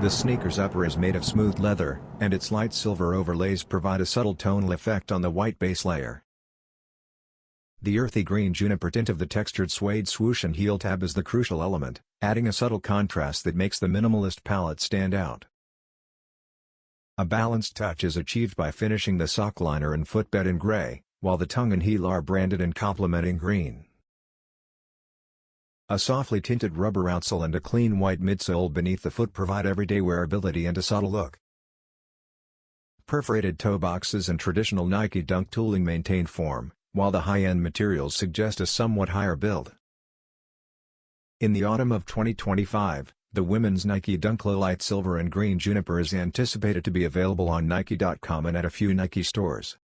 The sneaker's upper is made of smooth leather, and its light silver overlays provide a subtle tonal effect on the white base layer. The earthy green juniper tint of the textured suede swoosh and heel tab is the crucial element, adding a subtle contrast that makes the minimalist palette stand out. A balanced touch is achieved by finishing the sockliner and footbed in gray, while the tongue and heel are branded in complementing green. A softly tinted rubber outsole and a clean white midsole beneath the foot provide everyday wearability and a subtle look. Perforated toe boxes and traditional Nike Dunk tooling maintain form, while the high-end materials suggest a somewhat higher build. In the autumn of 2025, the women's Nike Dunk Low Light Silver and Green Juniper is anticipated to be available on Nike.com and at a few Nike stores.